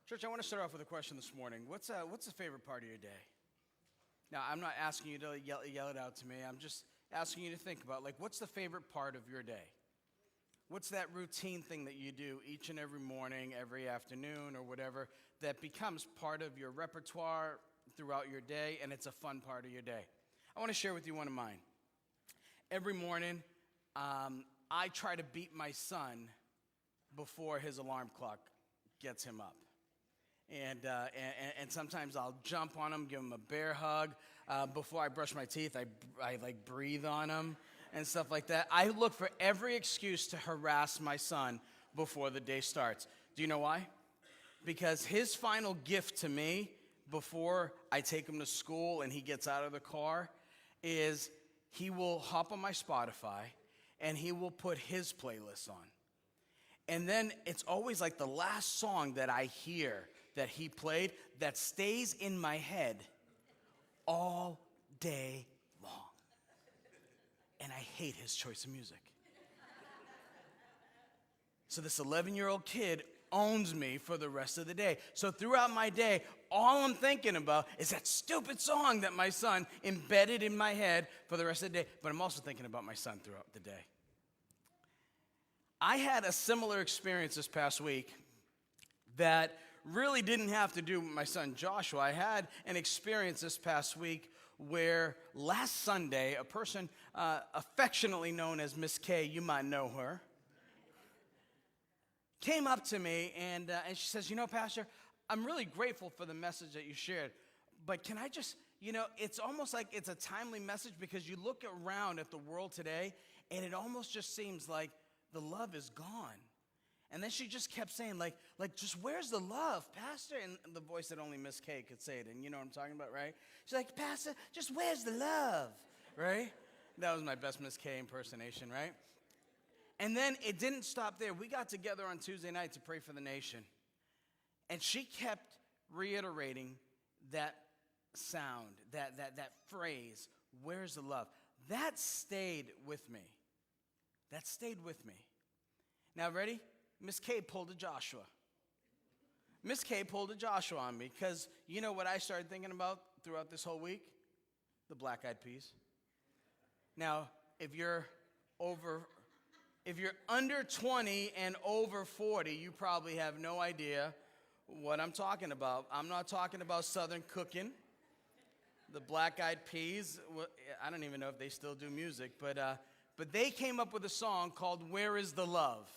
Church, I want to start off with a question this morning. What's the favorite part of your day? Now, I'm not asking you to yell it out to me. I'm just asking you to think about, what's the favorite part of your day? What's that routine thing that you do each and every morning, every afternoon, or whatever, that becomes part of your repertoire throughout your day, and it's a fun part of your day? I want to share with you one of mine. Every morning, I try to beat my son before his alarm clock gets him up. And sometimes I'll jump on him, give him a bear hug. Before I brush my teeth, I breathe on him and stuff like that. I look for every excuse to harass my son before the day starts. Do you know why? Because his final gift to me before I take him to school and he gets out of the car is he will hop on my Spotify and he will put his playlist on. And then it's always like the last song that I hear that he played that stays in my head all day long. And I hate his choice of music. So this 11-year-old kid owns me for the rest of the day. So throughout my day, all I'm thinking about is that stupid song that my son embedded in my head for the rest of the day. But I'm also thinking about my son throughout the day. I had a similar experience this past week that really didn't have to do with my son Joshua. I had an experience this past week where last Sunday, a person affectionately known as Miss K, you might know her, came up to me and she says, Pastor, I'm really grateful for the message that you shared, but can I just, it's almost like it's a timely message because you look around at the world today and it almost just seems like the love is gone. And then she just kept saying, just where's the love, Pastor? And the voice that only Miss K could say it, and you know what I'm talking about, right? She's like, Pastor, just where's the love, right? That was my best Miss K impersonation, right? And then it didn't stop there. We got together on Tuesday night to pray for the nation. And she kept reiterating that sound, that phrase, where's the love? That stayed with me. That stayed with me. Now, ready? Miss K pulled a Joshua. Miss K pulled a Joshua on me because you know what I started thinking about throughout this whole week? The Black Eyed Peas. Now, if you're under 20 and over 40, you probably have no idea what I'm talking about. I'm not talking about Southern cooking. The Black Eyed Peas, I don't even know if they still do music, but they came up with a song called Where Is the Love?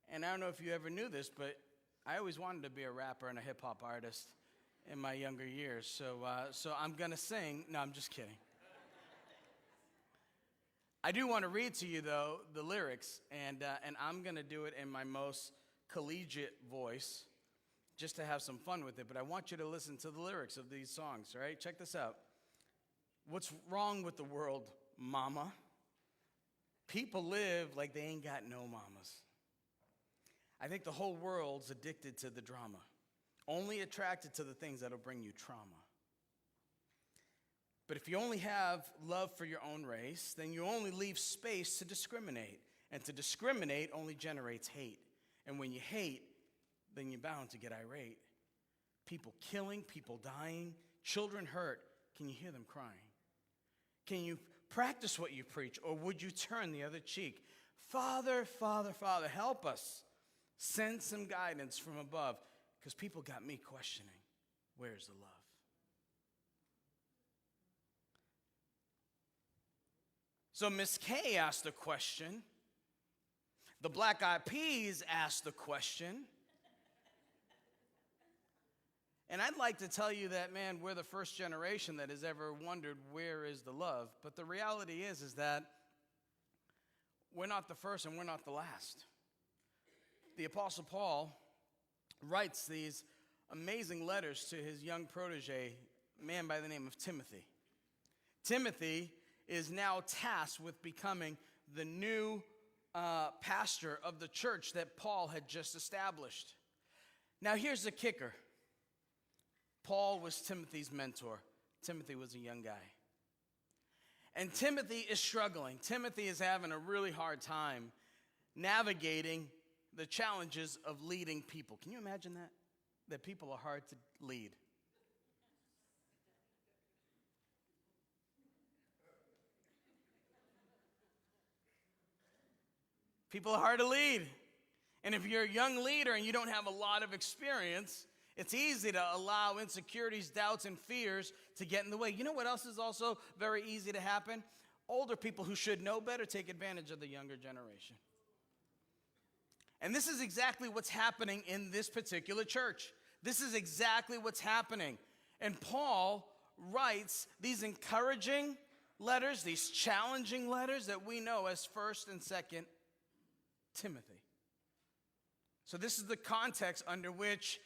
And I don't know if you ever knew this, but I always wanted to be a rapper and a hip-hop artist in my younger years. So I'm going to sing. No, I'm just kidding. I do want to read to you, though, the lyrics, and I'm going to do it in my most collegiate voice just to have some fun with it. But I want you to listen to the lyrics of these songs, all right? Check this out. What's wrong with the world, mama? People live like they ain't got no mamas. I think the whole world's addicted to the drama, only attracted to the things that'll bring you trauma. But if you only have love for your own race, then you only leave space to discriminate. And to discriminate only generates hate. And when you hate, then you're bound to get irate. People killing, people dying, children hurt. Can you hear them crying? Can you practice what you preach, or would you turn the other cheek? Father, Father, Father, help us. Send some guidance from above, because people got me questioning, where's the love? So Miss K asked the question. The Black Eyed Peas asked the question. And I'd like to tell you that, man, we're the first generation that has ever wondered where is the love. But the reality is that we're not the first and we're not the last. The Apostle Paul writes these amazing letters to his young protege, a man by the name of Timothy. Timothy is now tasked with becoming the new pastor of the church that Paul had just established. Now, here's the kicker. Paul was Timothy's mentor. Timothy was a young guy. And Timothy is struggling. Timothy is having a really hard time navigating the challenges of leading people. Can you imagine that? That people are hard to lead. People are hard to lead. And if you're a young leader and you don't have a lot of experience, it's easy to allow insecurities, doubts, and fears to get in the way. You know what else is also very easy to happen? Older people who should know better take advantage of the younger generation. And this is exactly what's happening in this particular church. This is exactly what's happening. And Paul writes these encouraging letters, these challenging letters that we know as 1st and 2nd Timothy. So this is the context under which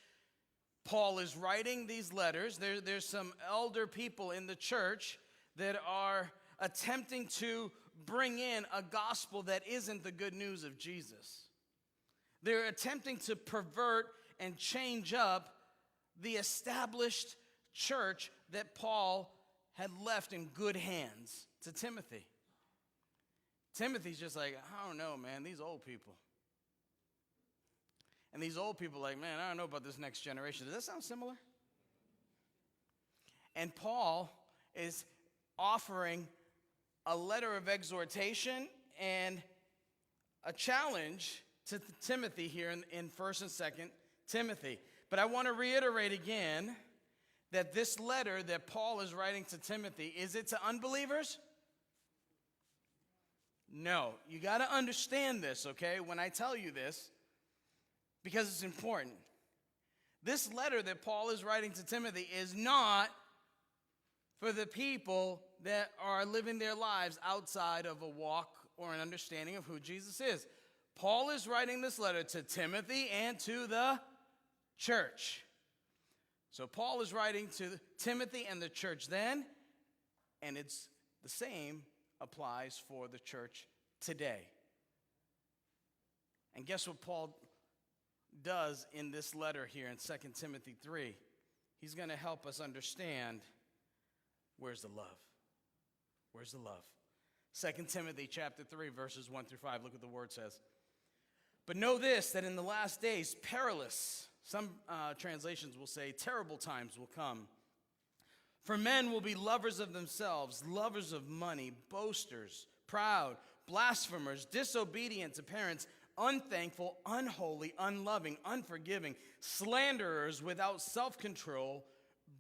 Paul is writing these letters. There's some elder people in the church that are attempting to bring in a gospel that isn't the good news of Jesus. They're attempting to pervert and change up the established church that Paul had left in good hands to Timothy. Timothy's just like, I don't know, man, these old people. And these old people are like, man, I don't know about this next generation. Does that sound similar? And Paul is offering a letter of exhortation and a challenge to Timothy here in 1st and 2nd Timothy. But I want to reiterate again that this letter that Paul is writing to Timothy, is it to unbelievers? No. You got to understand this, okay, when I tell you this, because it's important. This letter that Paul is writing to Timothy is not for the people that are living their lives outside of a walk or an understanding of who Jesus is. Paul is writing this letter to Timothy and to the church. So Paul is writing to Timothy and the church then, and it's the same applies for the church today. And guess what Paul does in this letter here in 2 Timothy 3? He's going to help us understand where's the love. Where's the love? 2 Timothy chapter 3, verses 1 through 5. Look what the word says. But know this, that in the last days, perilous, some translations will say terrible times will come. For men will be lovers of themselves, lovers of money, boasters, proud, blasphemers, disobedient to parents, unthankful, unholy, unloving, unforgiving, slanderers without self-control,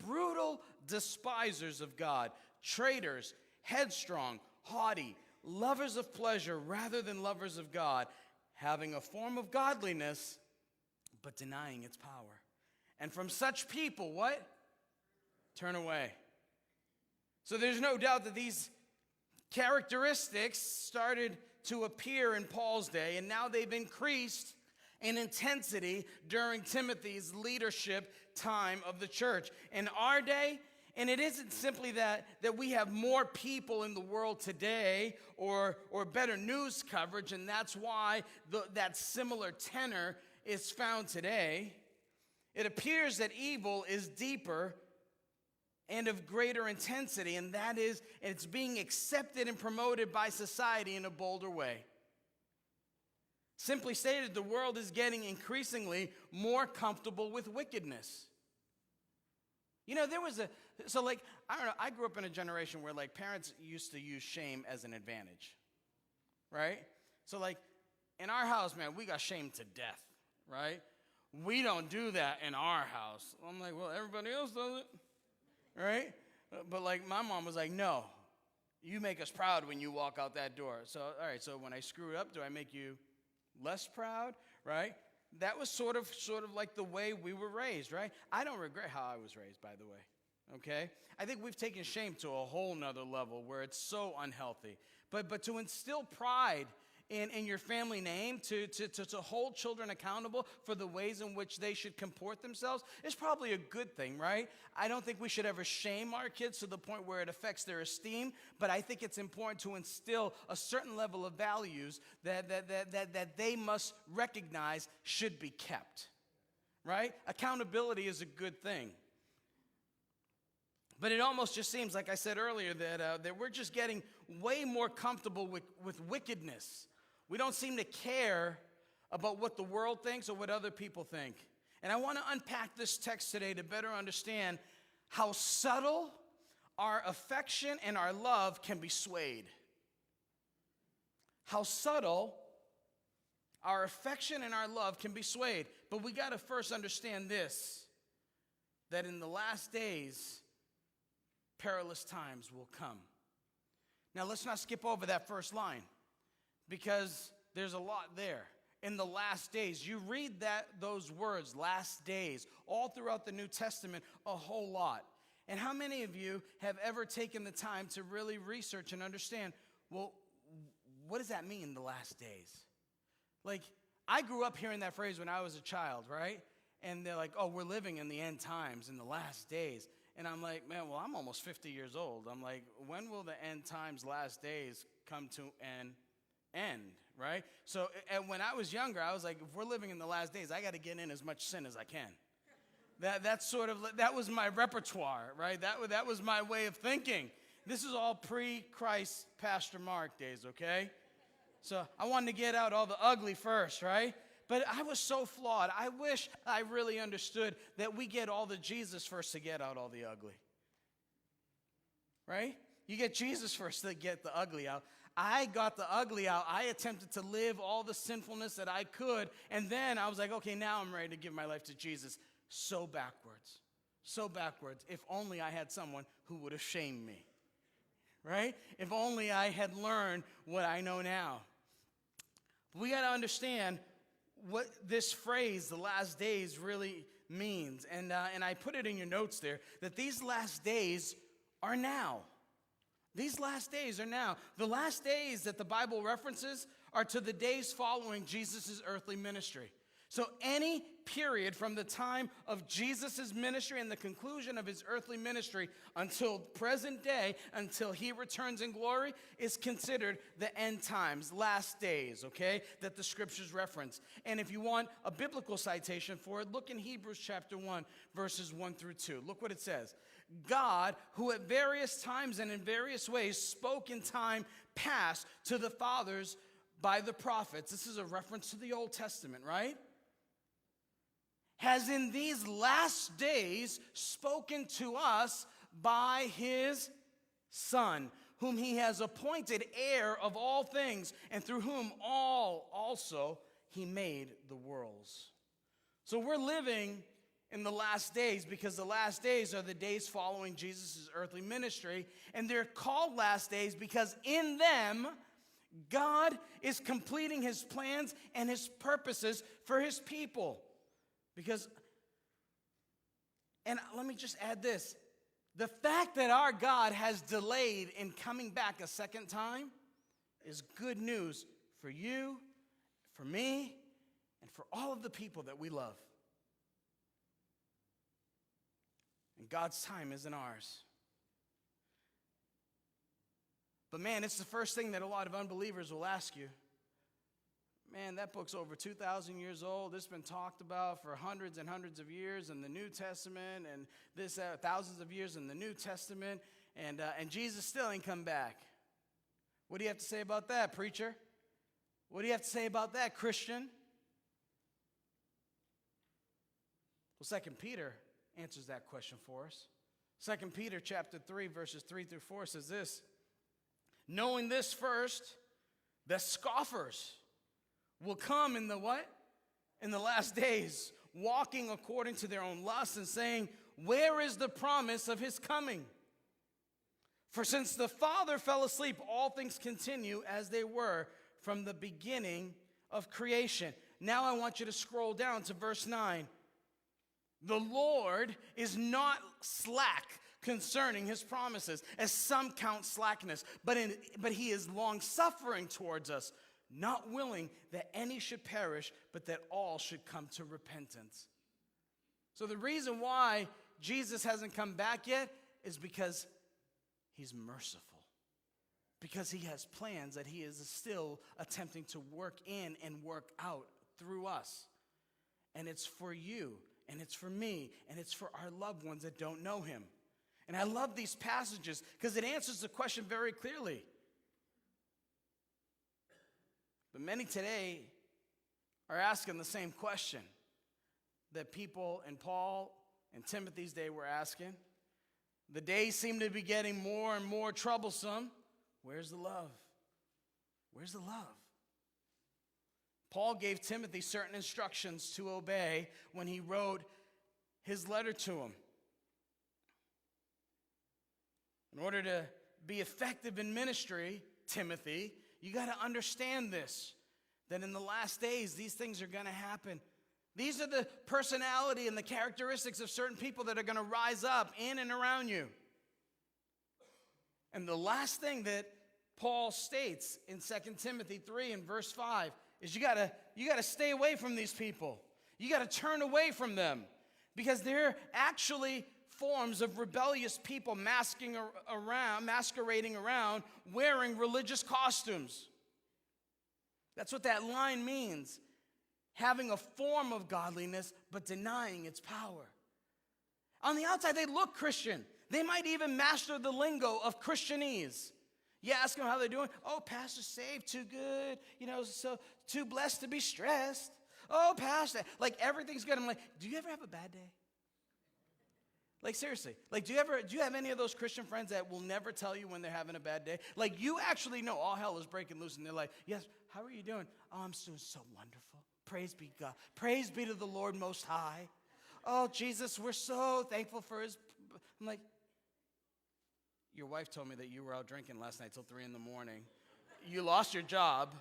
brutal despisers of God, traitors, headstrong, haughty, lovers of pleasure rather than lovers of God, having a form of godliness, but denying its power. And from such people, what? Turn away. So there's no doubt that these characteristics started to appear in Paul's day, and now they've increased in intensity during Timothy's leadership time of the church. In our day, and it isn't simply that we have more people in the world today or better news coverage, and that's why that similar tenor is found today. It appears that evil is deeper and of greater intensity, and that is, it's being accepted and promoted by society in a bolder way. Simply stated, the world is getting increasingly more comfortable with wickedness. You know, I don't know, I grew up in a generation where, parents used to use shame as an advantage, right? So, in our house, man, we got shamed to death, right? We don't do that in our house. I'm like, well, everybody else does it. Right? But my mom was like, no, you make us proud when you walk out that door. So, all right, so when I screw up, do I make you less proud? Right? That was sort of like the way we were raised, right? I don't regret how I was raised, by the way. Okay? I think we've taken shame to a whole nother level where it's so unhealthy. But to instill pride in your family name, to hold children accountable for the ways in which they should comport themselves is probably a good thing, right? I don't think we should ever shame our kids to the point where it affects their esteem, but I think it's important to instill a certain level of values that they must recognize should be kept, right? Accountability is a good thing. But it almost just seems, like I said earlier, that we're just getting way more comfortable with wickedness. We don't seem to care about what the world thinks or what other people think. And I want to unpack this text today to better understand how subtle our affection and our love can be swayed. How subtle our affection and our love can be swayed. But we got to first understand this, that in the last days, perilous times will come. Now, let's not skip over that first line, because there's a lot there. In the last days, you read those words, last days, all throughout the New Testament, a whole lot. And how many of you have ever taken the time to really research and understand, well, what does that mean, the last days? Like, I grew up hearing that phrase when I was a child, right? And they're like, oh, we're living in the end times, in the last days. And I'm like, man, well, I'm almost 50 years old. I'm like, when will the end times, last days come to an end, right? So and when I was younger, I was like, if we're living in the last days, I got to get in as much sin as I can. That was my repertoire, right? That was my way of thinking. This is all pre-Christ Pastor Mark days, okay? So I wanted to get out all the ugly first, right? But I was so flawed. I wish I really understood that we get all the Jesus first to get out all the ugly. Right? You get Jesus first to get the ugly out. I got the ugly out. I attempted to live all the sinfulness that I could. And then I was like, okay, now I'm ready to give my life to Jesus. So backwards. So backwards. If only I had someone who would have shamed me. Right? If only I had learned what I know now. We got to understand what this phrase, the last days, really means. And I put it in your notes there, that these last days are now. These last days are now. The last days that the Bible references are to the days following Jesus' earthly ministry. So any period from the time of Jesus' ministry and the conclusion of his earthly ministry until present day, until he returns in glory, is considered the end times, last days, okay, that the scriptures reference. And if you want a biblical citation for it, look in Hebrews chapter 1, verses 1 through 2. Look what it says. God, who at various times and in various ways spoke in time past to the fathers by the prophets. This is a reference to the Old Testament, right? Has in these last days spoken to us by his Son, whom he has appointed heir of all things, and through whom all also he made the worlds. So we're living in the last days because the last days are the days following Jesus' earthly ministry, and they're called last days because in them God is completing his plans and his purposes for his people. Because, and let me just add this, the fact that our God has delayed in coming back a second time is good news for you, for me, and for all of the people that we love. And God's time isn't ours. But man, it's the first thing that a lot of unbelievers will ask you. Man, that book's over 2,000 years old. It's been talked about for hundreds and hundreds of years in the New Testament, and this thousands of years in the New Testament, and Jesus still ain't come back. What do you have to say about that, preacher? What do you have to say about that, Christian? Well, 2 Peter answers that question for us. 2 Peter chapter 3, verses 3 through 4 says this, knowing this first, that scoffers will come in the what? In the last days, walking according to their own lusts and saying, where is the promise of his coming? For since the Father fell asleep, all things continue as they were from the beginning of creation. Now I want you to scroll down to verse 9. The Lord is not slack concerning his promises, as some count slackness, but he is long-suffering towards us, not willing that any should perish, but that all should come to repentance. So the reason why Jesus hasn't come back yet is because he's merciful. Because he has plans that he is still attempting to work in and work out through us. And it's for you, and it's for me, and it's for our loved ones that don't know him. And I love these passages because it answers the question very clearly. But many today are asking the same question that people in Paul and Timothy's day were asking. The days seem to be getting more and more troublesome. Where's the love? Where's the love? Paul gave Timothy certain instructions to obey when he wrote his letter to him. In order to be effective in ministry, Timothy, you got to understand this, that in the last days, these things are going to happen. These are the personality and the characteristics of certain people that are going to rise up in and around you. And the last thing that Paul states in 2 Timothy 3 and verse 5 is you got to stay away from these people. You got to turn away from them because they're actually forms of rebellious people masquerading around wearing religious costumes. That's what that line means. Having a form of godliness, but denying its power. On the outside, they look Christian. They might even master the lingo of Christianese. You ask them how they're doing. Oh, pastor, saved, too good. So too blessed to be stressed. Oh, pastor, like everything's good. I'm like, do you ever have a bad day? Like seriously, like do you have any of those Christian friends that will never tell you when they're having a bad day? Like you actually know all hell is breaking loose and they're like, yes, how are you doing? Oh, I'm doing so wonderful. Praise be God. Praise be to the Lord Most High. Oh, Jesus, we're so thankful for his. I'm like, your wife told me that you were out drinking last night till 3 a.m. You lost your job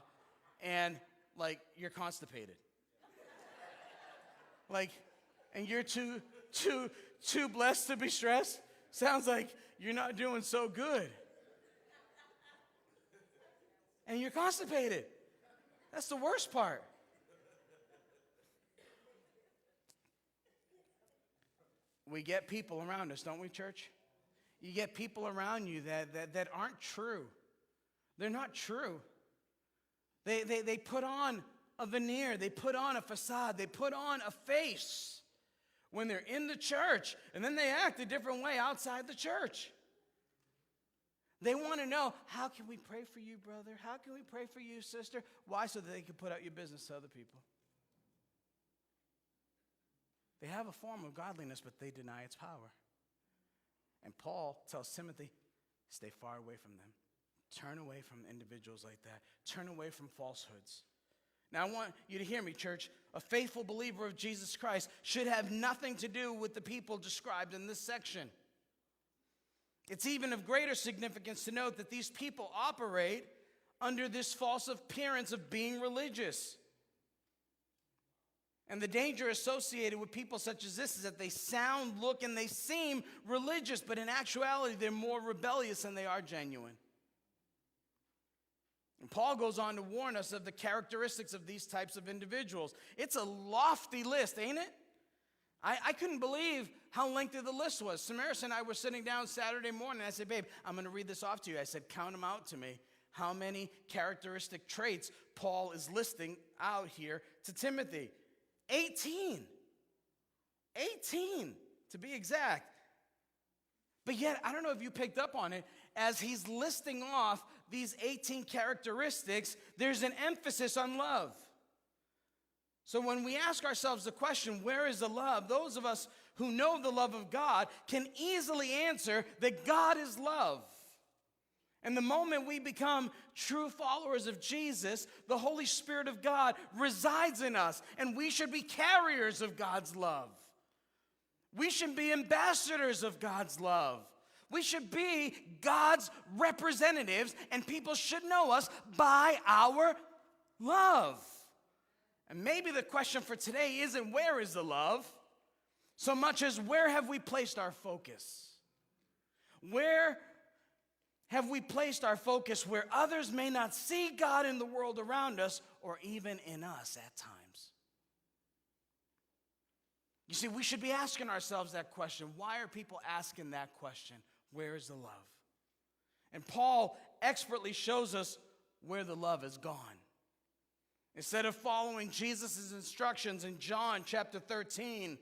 and like you're constipated. Like, and you're too blessed to be stressed? Sounds like you're not doing so good. And you're constipated. That's the worst part. We get people around us, don't we, church? You get people around you that aren't true. They're not true. They put on a veneer. They put on a facade. They put on a face when they're in the church, and then they act a different way outside the church. They want to know, how can we pray for you, brother? How can we pray for you, sister? Why? So that they can put out your business to other people. They have a form of godliness, but they deny its power. And Paul tells Timothy, stay far away from them. Turn away from individuals like that. Turn away from falsehoods. Now, I want you to hear me, church. A faithful believer of Jesus Christ should have nothing to do with the people described in this section. It's even of greater significance to note that these people operate under this false appearance of being religious. And the danger associated with people such as this is that they sound, look, and they seem religious, but in actuality, they're more rebellious than they are genuine. And Paul goes on to warn us of the characteristics of these types of individuals. It's a lofty list, ain't it? I couldn't believe how lengthy the list was. Samaris and I were sitting down Saturday morning, and I said, babe, I'm going to read this off to you. I said, count them out to me. How many characteristic traits Paul is listing out here to Timothy? 18. 18, to be exact. But yet, I don't know if you picked up on it, as he's listing off these 18 characteristics, there's an emphasis on love. So when we ask ourselves the question, where is the love? Those of us who know the love of God can easily answer that God is love. And the moment we become true followers of Jesus, the Holy Spirit of God resides in us, and we should be carriers of God's love. We should be ambassadors of God's love. We should be God's representatives, and people should know us by our love. And maybe the question for today isn't where is the love, so much as where have we placed our focus? Where have we placed our focus where others may not see God in the world around us or even in us at times? You see, we should be asking ourselves that question. Why are people asking that question? Where is the love? And Paul expertly shows us where the love is gone. Instead of following Jesus' instructions in John chapter 13,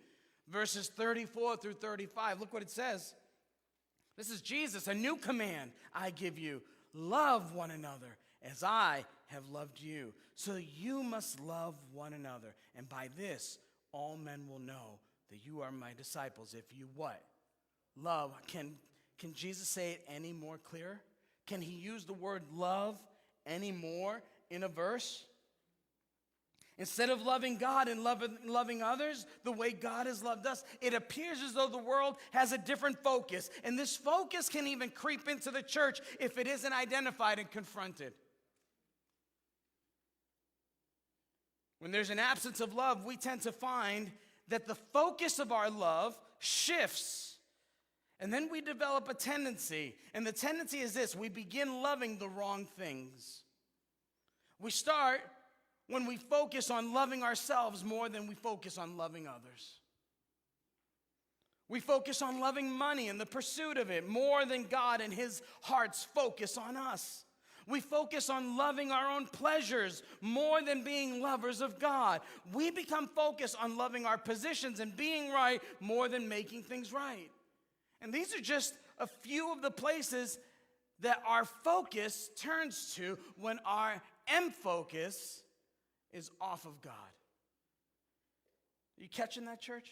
verses 34 through 35, look what it says. This is Jesus, a new command I give you. Love one another as I have loved you. So you must love one another. And by this, all men will know that you are my disciples. If you what? Love. Can Jesus say it any more clear? Can he use the word love any more in a verse? Instead of loving God and loving others the way God has loved us, it appears as though the world has a different focus. And this focus can even creep into the church if it isn't identified and confronted. When there's an absence of love, we tend to find that the focus of our love shifts. And then we develop a tendency. And the tendency is this: we begin loving the wrong things. We start when we focus on loving ourselves more than we focus on loving others. We focus on loving money and the pursuit of it more than God and his heart's focus on us. We focus on loving our own pleasures more than being lovers of God. We become focused on loving our positions and being right more than making things right. And these are just a few of the places that our focus turns to when our focus is off of God. Are you catching that, church?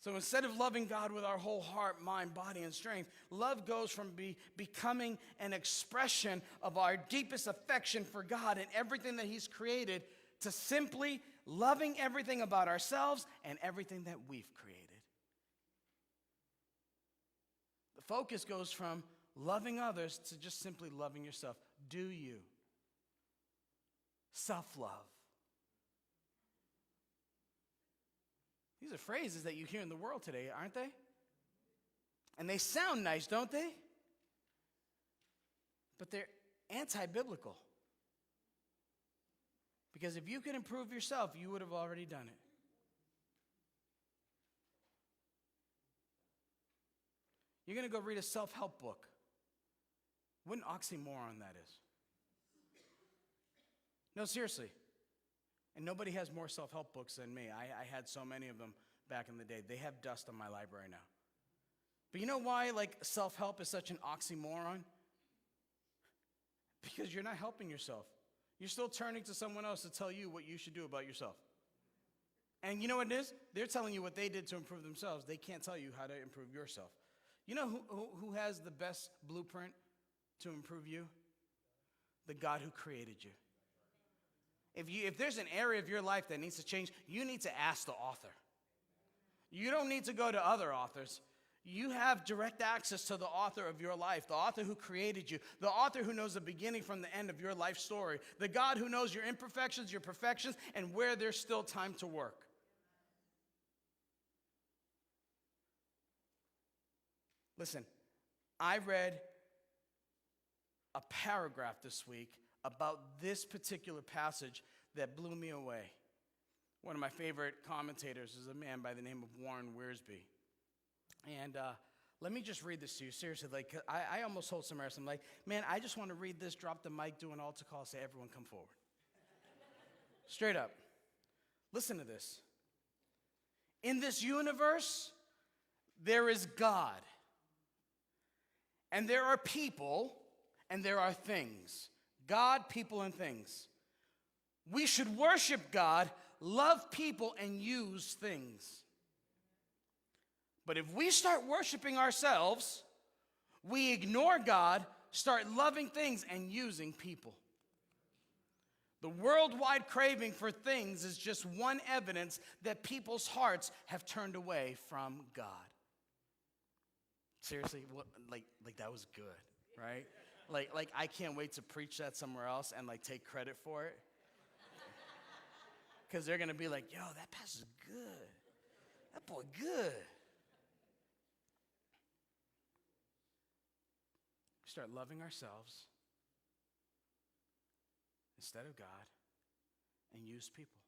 So instead of loving God with our whole heart, mind, body, and strength, love goes from becoming an expression of our deepest affection for God and everything that he's created to simply loving everything about ourselves and everything that we've created. The focus goes from loving others to just simply loving yourself. Do you? Self-love. These are phrases that you hear in the world today, aren't they? And they sound nice, don't they? But they're anti-biblical. Because if you could improve yourself, you would have already done it. You're going to go read a self-help book. What an oxymoron that is. No, seriously. And nobody has more self-help books than me. I had so many of them back in the day. They have dust on my library now. But you know why self-help is such an oxymoron? Because you're not helping yourself. You're still turning to someone else to tell you what you should do about yourself. And you know what it is? They're telling you what they did to improve themselves. They can't tell you how to improve yourself. You know who has the best blueprint to improve you? The God who created you. If there's an area of your life that needs to change, you need to ask the author. You don't need to go to other authors. You have direct access to the author of your life, the author who created you, the author who knows the beginning from the end of your life story, the God who knows your imperfections, your perfections, and where there's still time to work. Listen, I read a paragraph this week about this particular passage that blew me away. One of my favorite commentators is a man by the name of Warren Wiersbe. And let me just read this to you, seriously. I almost told Samaris, I'm like, man, I just want to read this, drop the mic, do an altar call, say, everyone come forward. Straight up. Listen to this. In this universe, there is God. And there are people, and there are things. God, people, and things. We should worship God, love people, and use things. But if we start worshiping ourselves, we ignore God, start loving things, and using people. The worldwide craving for things is just one evidence that people's hearts have turned away from God. Seriously, like that was good, right? Like I can't wait to preach that somewhere else and take credit for it. Because they're going to be like, yo, that pastor's good. That boy good. We start loving ourselves instead of God and use people.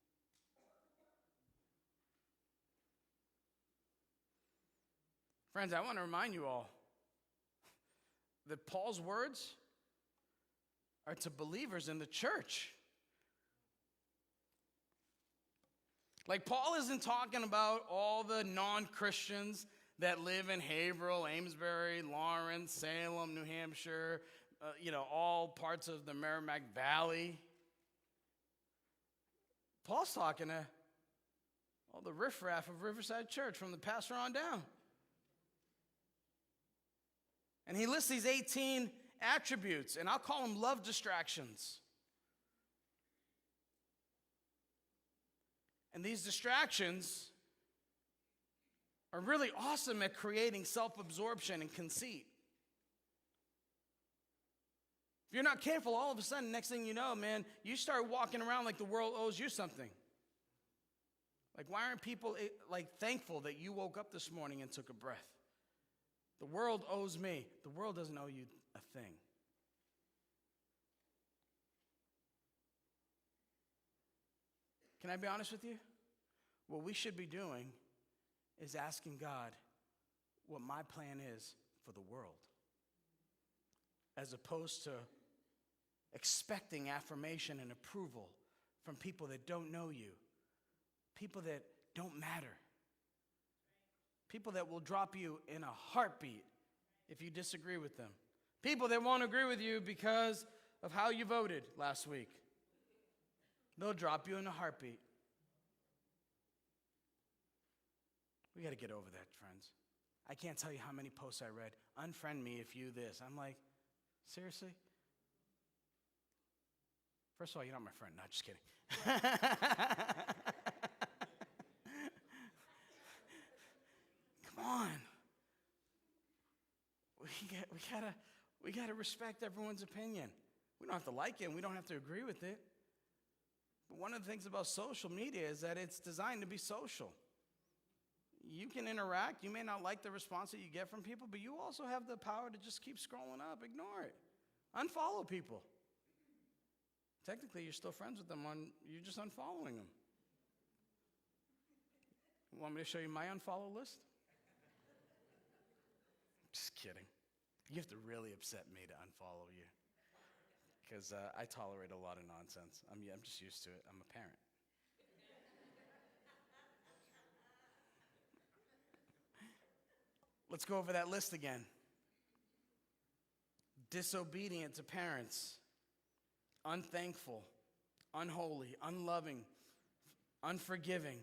Friends, I want to remind you all that Paul's words are to believers in the church. Paul isn't talking about all the non-Christians that live in Haverhill, Amesbury, Lawrence, Salem, New Hampshire, all parts of the Merrimack Valley. Paul's talking to all the riffraff of Riverside Church from the pastor on down. And he lists these 18 attributes, and I'll call them love distractions. And these distractions are really awesome at creating self-absorption and conceit. If you're not careful, all of a sudden, next thing you know, man, you start walking around like the world owes you something. Like, why aren't people thankful that you woke up this morning and took a breath? The world owes me. The world doesn't owe you a thing. Can I be honest with you? What we should be doing is asking God what my plan is for the world, as opposed to expecting affirmation and approval from people that don't know you, people that don't matter, people that will drop you in a heartbeat if you disagree with them, people that won't agree with you because of how you voted last week. They'll drop you in a heartbeat. We got to get over that, friends. I can't tell you how many posts I read. Unfriend me if you this. I'm like, seriously? First of all, you're not my friend. No, just kidding. Come on. We gotta respect everyone's opinion. We don't have to like it, and we don't have to agree with it. But one of the things about social media is that it's designed to be social. You can interact. You may not like the response that you get from people, but you also have the power to just keep scrolling up. Ignore it. Unfollow people. Technically, you're still friends with them. You're just unfollowing them. You want me to show you my unfollow list? Just kidding. You have to really upset me to unfollow you, because I tolerate a lot of nonsense. I'm just used to it. I'm a parent. Let's go over that list again. Disobedient to parents, unthankful, unholy, unloving, unforgiving,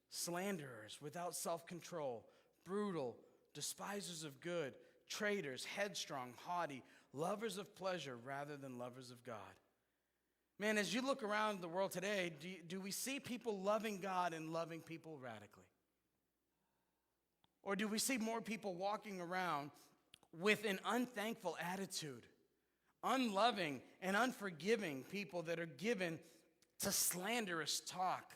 slanderers, without self-control, brutal, despisers of good, traitors, headstrong, haughty, lovers of pleasure rather than lovers of God. Man, as you look around the world today, do we see people loving God and loving people radically? Or do we see more people walking around with an unthankful attitude, unloving and unforgiving people that are given to slanderous talk?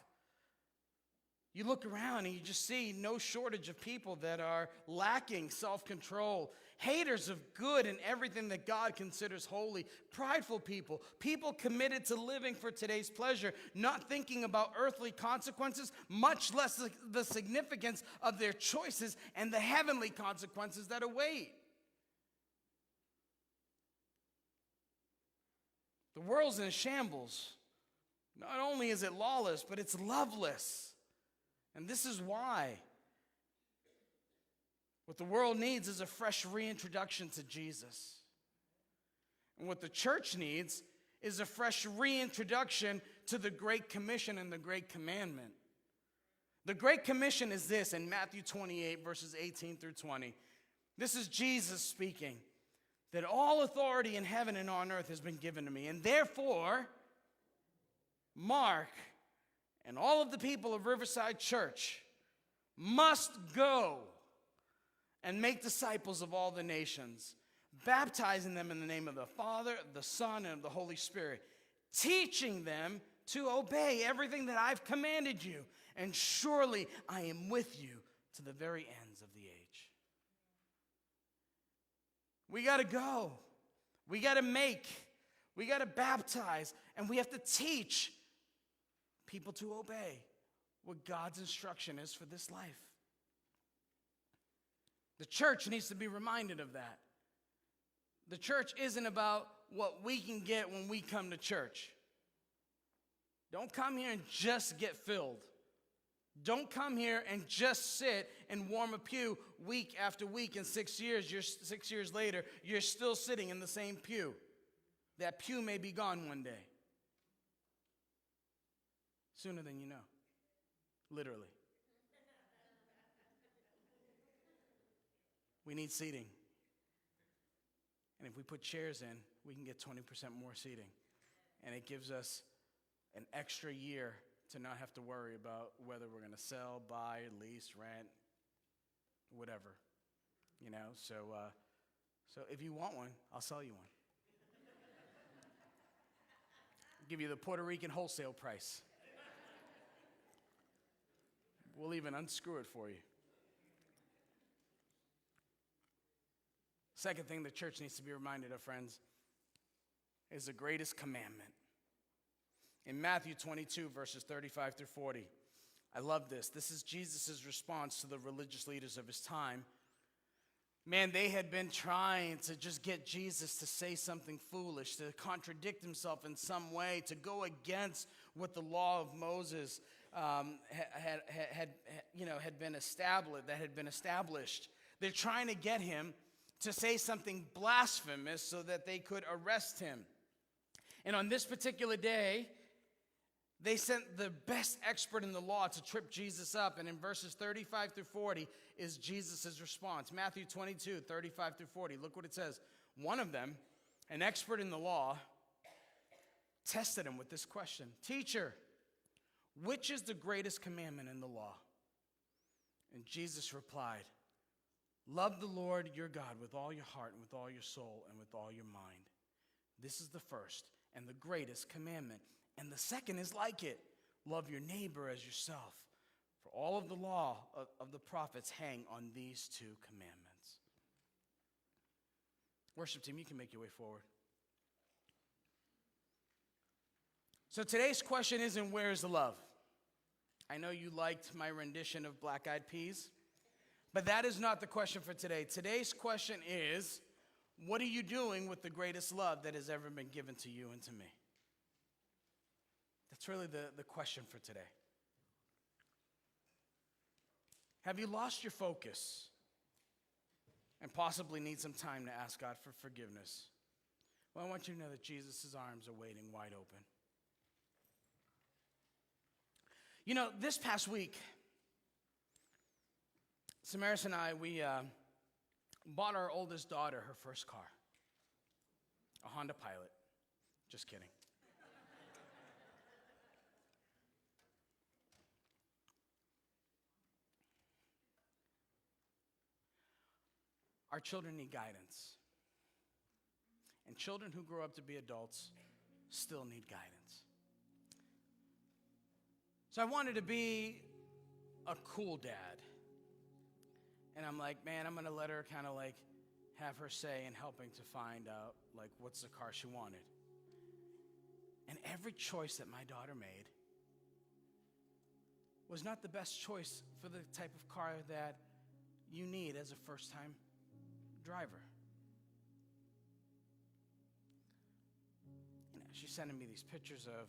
You look around and you just see no shortage of people that are lacking self-control, haters of good and everything that God considers holy, prideful people, people committed to living for today's pleasure, not thinking about earthly consequences, much less the significance of their choices and the heavenly consequences that await. The world's in shambles. Not only is it lawless, but it's loveless. And this is why. What the world needs is a fresh reintroduction to Jesus. And what the church needs is a fresh reintroduction to the Great Commission and the Great Commandment. The Great Commission is this in Matthew 28, verses 18 through 20. This is Jesus speaking, that all authority in heaven and on earth has been given to me. And therefore, Mark and all of the people of Riverside Church must go and make disciples of all the nations, baptizing them in the name of the Father, the Son, and of the Holy Spirit, teaching them to obey everything that I've commanded you. And surely I am with you to the very ends of the age. We got to go. We got to make. We got to baptize. And we have to teach people to obey what God's instruction is for this life. The church needs to be reminded of that. The church isn't about what we can get when we come to church. Don't come here and just get filled. Don't come here and just sit and warm a pew week after week, and 6 years later, you're still sitting in the same pew. That pew may be gone one day. Sooner than you know. Literally. We need seating. And if we put chairs in, we can get 20% more seating. And it gives us an extra year to not have to worry about whether we're going to sell, buy, lease, rent, whatever. You know, so if you want one, I'll sell you one. I'll give you the Puerto Rican wholesale price. We'll even unscrew it for you. Second thing the church needs to be reminded of, friends, is the greatest commandment. In Matthew 22, verses 35 through 40, I love this. This is Jesus' response to the religious leaders of his time. Man, they had been trying to just get Jesus to say something foolish, to contradict himself in some way, to go against what the law of Moses had been established. They're trying to get him to say something blasphemous so that they could arrest him. And on this particular day, they sent the best expert in the law to trip Jesus up. And in verses 35 through 40 is Jesus' response. Matthew 22, 35 through 40. Look what it says. One of them, an expert in the law, tested him with this question. Teacher, which is the greatest commandment in the law? And Jesus replied, love the Lord your God with all your heart and with all your soul and with all your mind. This is the first and the greatest commandment. And the second is like it. Love your neighbor as yourself. For all of the law of the prophets hang on these two commandments. Worship team, you can make your way forward. So today's question isn't where is the love? I know you liked my rendition of Black Eyed Peas, but that is not the question for today. Today's question is, what are you doing with the greatest love that has ever been given to you and to me? That's really the question for today. Have you lost your focus and possibly need some time to ask God for forgiveness? Well, I want you to know that Jesus' arms are waiting wide open. You know, this past week, Samaris and I, we bought our oldest daughter her first car, a Honda Pilot. Just kidding. Our children need guidance. And children who grow up to be adults still need guidance. So I wanted to be a cool dad. And I'm like, man, I'm going to let her kind of like have her say in helping to find out like what's the car she wanted. And every choice that my daughter made was not the best choice for the type of car that you need as a first-time driver. You know, she's sending me these pictures of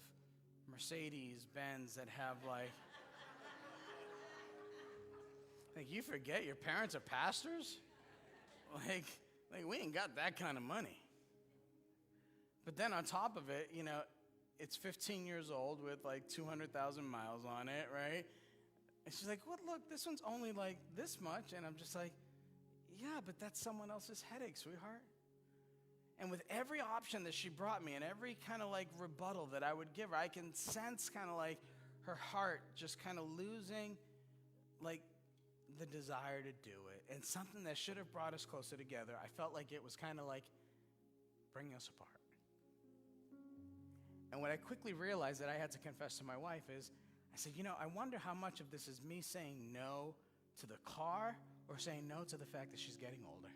Mercedes Benz that have like you forget your parents are pastors? Like we ain't got that kind of money. But then on top of it, you know, it's 15 years old with like 200,000 miles on it, right? And she's like, "What? Look, this one's only like this much." And I'm just like, yeah, but that's someone else's headache, sweetheart. And with every option that she brought me and every kind of like rebuttal that I would give her, I can sense kind of like her heart just kind of losing like the desire to do it. And something that should have brought us closer together, I felt like it was kind of like bringing us apart. And what I quickly realized that I had to confess to my wife is, I said, you know, I wonder how much of this is me saying no to the car or saying no to the fact that she's getting older.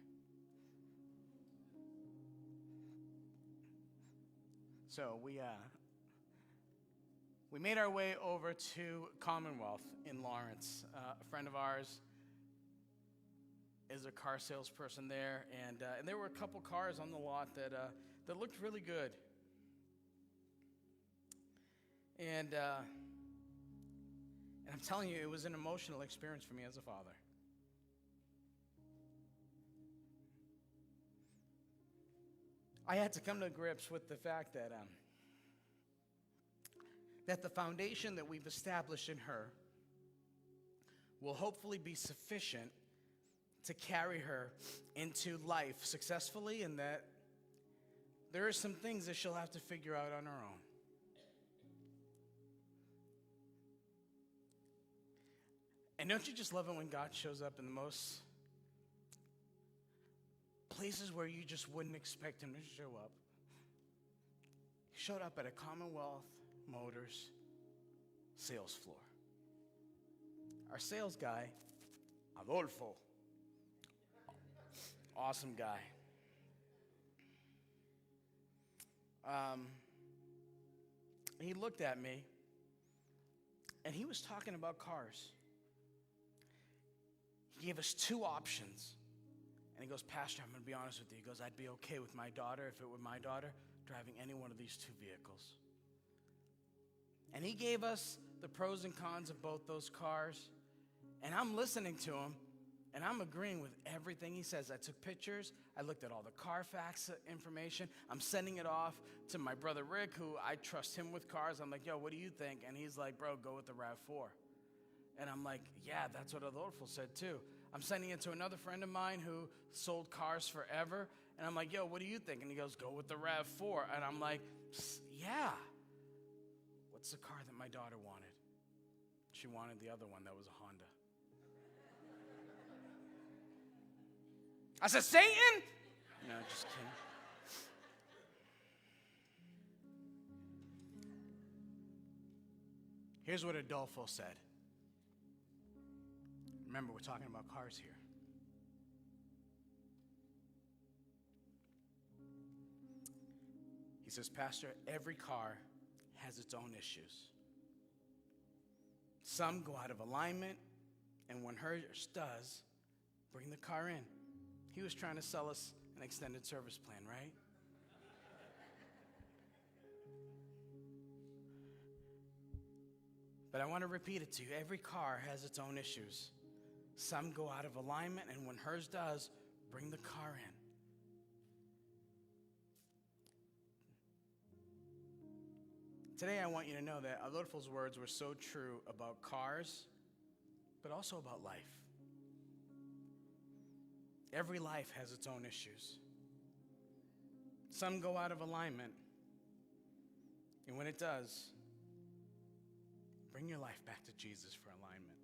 So we made our way over to Commonwealth in Lawrence. A friend of ours is a car salesperson there, and there were a couple cars on the lot that looked really good. And I'm telling you, it was an emotional experience for me as a father. I had to come to grips with the fact that the foundation that we've established in her will hopefully be sufficient to carry her into life successfully, and that there are some things that she'll have to figure out on her own. And don't you just love it when God shows up in the most places where you just wouldn't expect him to show up? He showed up at a Commonwealth Motors sales floor. Our sales guy, Adolfo, awesome guy. He looked at me, and he was talking about cars. He gave us two options. And he goes, Pastor, I'm going to be honest with you. He goes, I'd be okay with my daughter, if it were my daughter, driving any one of these two vehicles. And he gave us the pros and cons of both those cars. And I'm listening to him, and I'm agreeing with everything he says. I took pictures. I looked at all the Carfax information. I'm sending it off to my brother Rick, who I trust him with cars. I'm like, yo, what do you think? And he's like, bro, go with the RAV4. And I'm like, yeah, that's what Adolfo said too. I'm sending it to another friend of mine who sold cars forever. And I'm like, yo, what do you think? And he goes, go with the RAV4. And I'm like, yeah. What's the car that my daughter wanted? She wanted the other one that was a Honda. I said, Satan? No, just kidding. Here's what Adolfo said. Remember, we're talking about cars here. He says, Pastor, every car has its own issues. Some go out of alignment, and when hers does, bring the car in. He was trying to sell us an extended service plan, right? But I want to repeat it to you. Every car has its own issues. Some go out of alignment, and when hers does, bring the car in. Today, I want you to know that Adolfo's words were so true about cars, but also about life. Every life has its own issues. Some go out of alignment, and when it does, bring your life back to Jesus for alignment.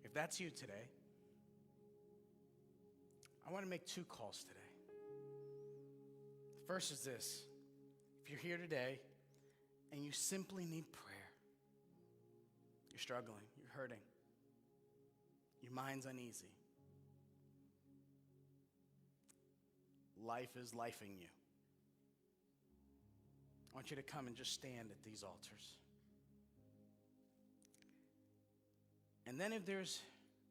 If that's you today, I want to make two calls today. The first is this. If you're here today and you simply need prayer, you're struggling, you're hurting, your mind's uneasy, life is lifing you, I want you to come and just stand at these altars. And then if there's,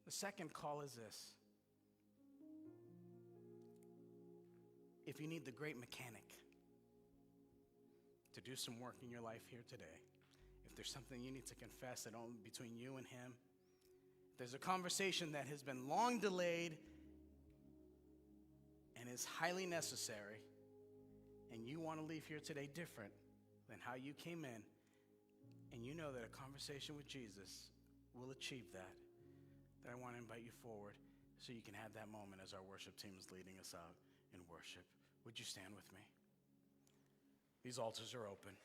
the second call is this. If you need the great mechanic to do some work in your life here today, if there's something you need to confess that only between you and him, if there's a conversation that has been long delayed and is highly necessary, and you want to leave here today different than how you came in, and you know that a conversation with Jesus will achieve that, then I want to invite you forward so you can have that moment as our worship team is leading us out in worship. Would you stand with me? These altars are open.